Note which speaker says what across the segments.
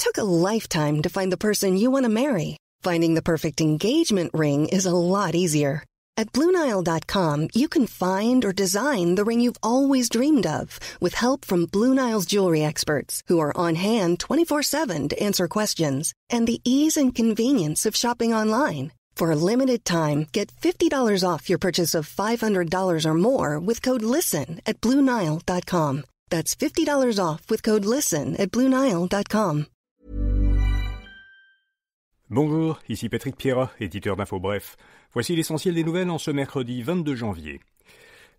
Speaker 1: took a lifetime to find the person you want to marry. Finding the perfect engagement ring is a lot easier. At BlueNile.com, you can find or design the ring you've always dreamed of with help from Blue Nile's jewelry experts who are on hand 24/7 to answer questions and the ease and convenience of shopping online. For a limited time, get $50 off your purchase of $500 or more with code LISTEN at BlueNile.com. That's $50 off with code LISTEN at BlueNile.com.
Speaker 2: Bonjour, ici Patrick Pierrat, éditeur d'Info Bref. Voici l'essentiel des nouvelles en ce mercredi 22 janvier.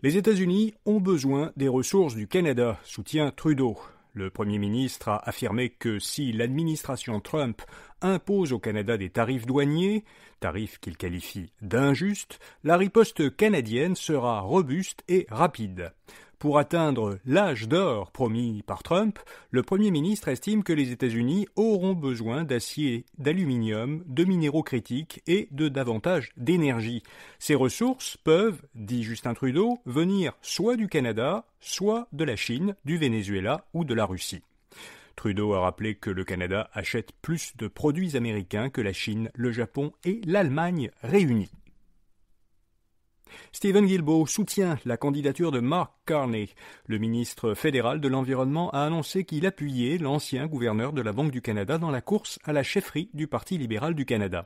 Speaker 2: Les États-Unis ont besoin des ressources du Canada, soutient Trudeau. Le Premier ministre a affirmé que si l'administration Trump impose au Canada des tarifs douaniers, tarifs qu'il qualifie d'injustes, la riposte canadienne sera robuste et rapide. Pour atteindre l'âge d'or promis par Trump, le Premier ministre estime que les États-Unis auront besoin d'acier, d'aluminium, de minéraux critiques et de davantage d'énergie. Ces ressources peuvent, dit Justin Trudeau, venir soit du Canada, soit de la Chine, du Venezuela ou de la Russie. Trudeau a rappelé que le Canada achète plus de produits américains que la Chine, le Japon et l'Allemagne réunis. Stephen Guilbeault soutient la candidature de Mark Carney. Le ministre fédéral de l'Environnement a annoncé qu'il appuyait l'ancien gouverneur de la Banque du Canada dans la course à la chefferie du Parti libéral du Canada.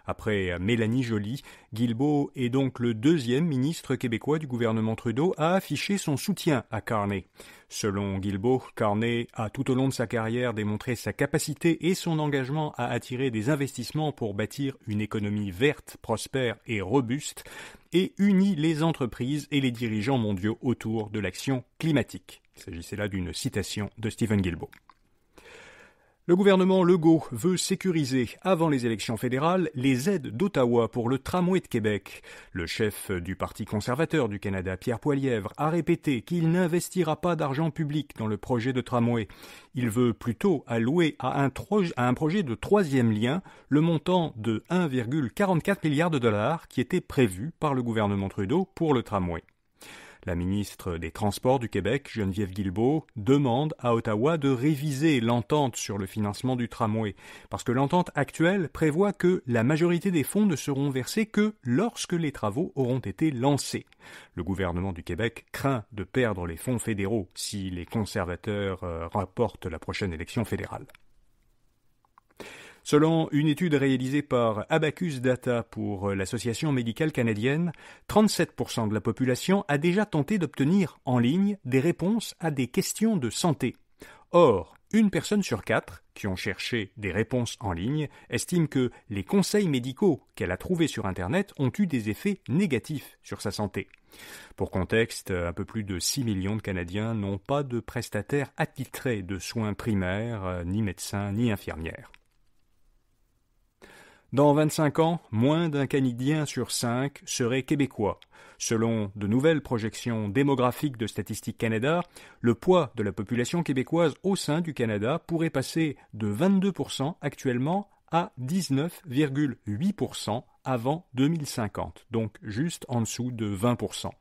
Speaker 2: Après Mélanie Joly, Guilbeault est donc le deuxième ministre québécois du gouvernement Trudeau à afficher son soutien à Carney. Selon Guilbeault, Carney a tout au long de sa carrière démontré sa capacité et son engagement à attirer des investissements pour bâtir une économie verte, prospère et robuste et unit les entreprises et les dirigeants mondiaux autour de l'action climatique. Il s'agissait là d'une citation de Stephen Guilbeault. Le gouvernement Legault veut sécuriser, avant les élections fédérales, les aides d'Ottawa pour le tramway de Québec. Le chef du Parti conservateur du Canada, Pierre Poilievre, a répété qu'il n'investira pas d'argent public dans le projet de tramway. Il veut plutôt allouer à un projet de troisième lien le montant de 1,44 milliard de dollars qui était prévu par le gouvernement Trudeau pour le tramway. La ministre des Transports du Québec, Geneviève Guilbeault, demande à Ottawa de réviser l'entente sur le financement du tramway, parce que l'entente actuelle prévoit que la majorité des fonds ne seront versés que lorsque les travaux auront été lancés. Le gouvernement du Québec craint de perdre les fonds fédéraux si les conservateurs rapportent la prochaine élection fédérale. Selon une étude réalisée par Abacus Data pour l'Association médicale canadienne, 37% de la population a déjà tenté d'obtenir en ligne des réponses à des questions de santé. Or, une personne sur 4 qui ont cherché des réponses en ligne estime que les conseils médicaux qu'elle a trouvés sur Internet ont eu des effets négatifs sur sa santé. Pour contexte, un peu plus de 6 millions de Canadiens n'ont pas de prestataire attitré de soins primaires, ni médecins, ni infirmières. Dans 25 ans, moins d'un Canadien sur 5 serait québécois. Selon de nouvelles projections démographiques de Statistique Canada, le poids de la population québécoise au sein du Canada pourrait passer de 22% actuellement à 19,8% avant 2050, donc juste en dessous de 20%.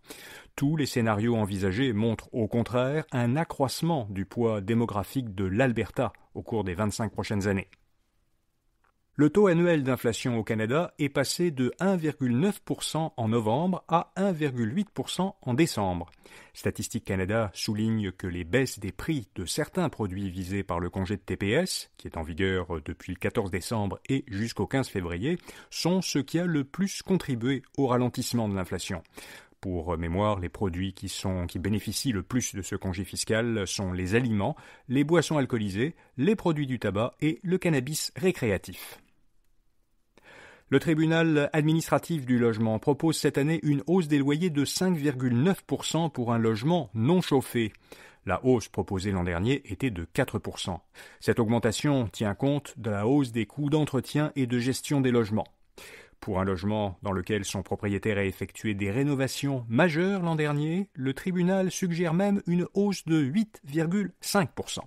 Speaker 2: Tous les scénarios envisagés montrent au contraire un accroissement du poids démographique de l'Alberta au cours des 25 prochaines années. Le taux annuel d'inflation au Canada est passé de 1,9% en novembre à 1,8% en décembre. Statistique Canada souligne que les baisses des prix de certains produits visés par le congé de TPS, qui est en vigueur depuis le 14 décembre et jusqu'au 15 février, sont ce qui a le plus contribué au ralentissement de l'inflation. Pour mémoire, les produits qui bénéficient le plus de ce congé fiscal sont les aliments, les boissons alcoolisées, les produits du tabac et le cannabis récréatif. Le tribunal administratif du logement propose cette année une hausse des loyers de 5,9% pour un logement non chauffé. La hausse proposée l'an dernier était de 4%. Cette augmentation tient compte de la hausse des coûts d'entretien et de gestion des logements. Pour un logement dans lequel son propriétaire a effectué des rénovations majeures l'an dernier, le tribunal suggère même une hausse de 8,5%.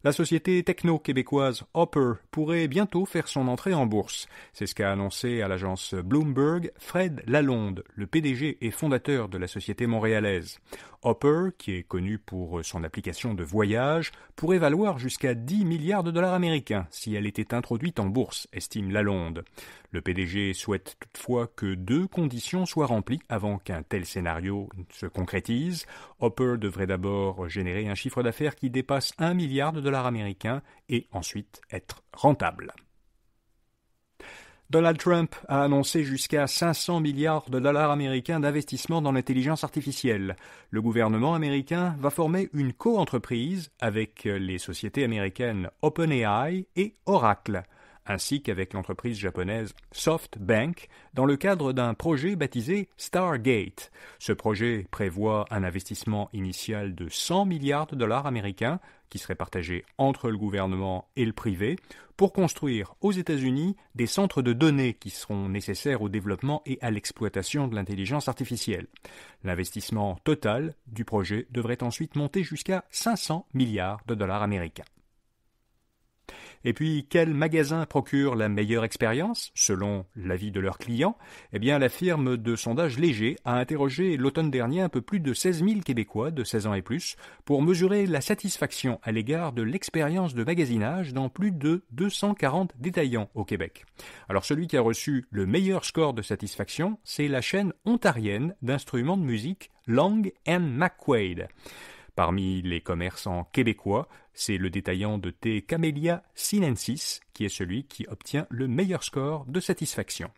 Speaker 2: La société techno-québécoise Hopper pourrait bientôt faire son entrée en bourse. C'est ce qu'a annoncé à l'agence Bloomberg Fred Lalonde, le PDG et fondateur de la société montréalaise. Hopper, qui est connu pour son application de voyage, pourrait valoir jusqu'à 10 milliards de dollars américains si elle était introduite en bourse, estime Lalonde. Le PDG souhaite toutefois que 2 conditions soient remplies avant qu'un tel scénario se concrétise. Hopper devrait d'abord générer un chiffre d'affaires qui dépasse 1 milliard de dollars américains et ensuite être rentable. Donald Trump a annoncé jusqu'à 500 milliards de dollars américains d'investissement dans l'intelligence artificielle. Le gouvernement américain va former une co-entreprise avec les sociétés américaines OpenAI et Oracle, ainsi qu'avec l'entreprise japonaise SoftBank, dans le cadre d'un projet baptisé Stargate. Ce projet prévoit un investissement initial de 100 milliards de dollars américains, qui serait partagé entre le gouvernement et le privé, pour construire aux États-Unis des centres de données qui seront nécessaires au développement et à l'exploitation de l'intelligence artificielle. L'investissement total du projet devrait ensuite monter jusqu'à 500 milliards de dollars américains. Et puis, quel magasin procure la meilleure expérience, selon l'avis de leurs clients? Eh bien, la firme de sondage Léger a interrogé l'automne dernier un peu plus de 16 000 Québécois de 16 ans et plus pour mesurer la satisfaction à l'égard de l'expérience de magasinage dans plus de 240 détaillants au Québec. Alors, celui qui a reçu le meilleur score de satisfaction, c'est la chaîne ontarienne d'instruments de musique Long & McQuaid. Parmi les commerçants québécois, c'est le détaillant de thé Camellia sinensis qui est celui qui obtient le meilleur score de satisfaction.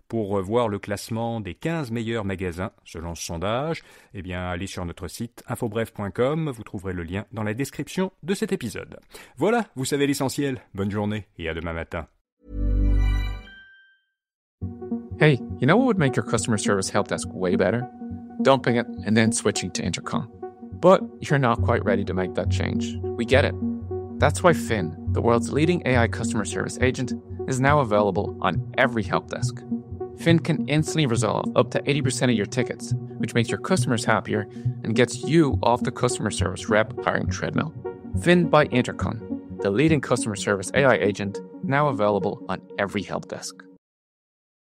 Speaker 2: Pour voir le classement des 15 meilleurs magasins selon ce sondage, eh bien, allez sur notre site infobref.com, vous trouverez le lien dans la description de cet épisode. Voilà, vous savez l'essentiel. Bonne journée et à demain matin.
Speaker 3: Hey, you know what would make your customer service help desk way better? Dumping it and then switching to Intercom. But you're not quite ready to make that change. We get it. That's why Finn, the world's leading AI customer service agent, is now available on every help desk. Finn can instantly resolve up to 80% of your tickets, which makes your customers happier and gets you off the customer service rep hiring treadmill. Finn by Intercom, the leading customer service AI agent, now available on every help desk.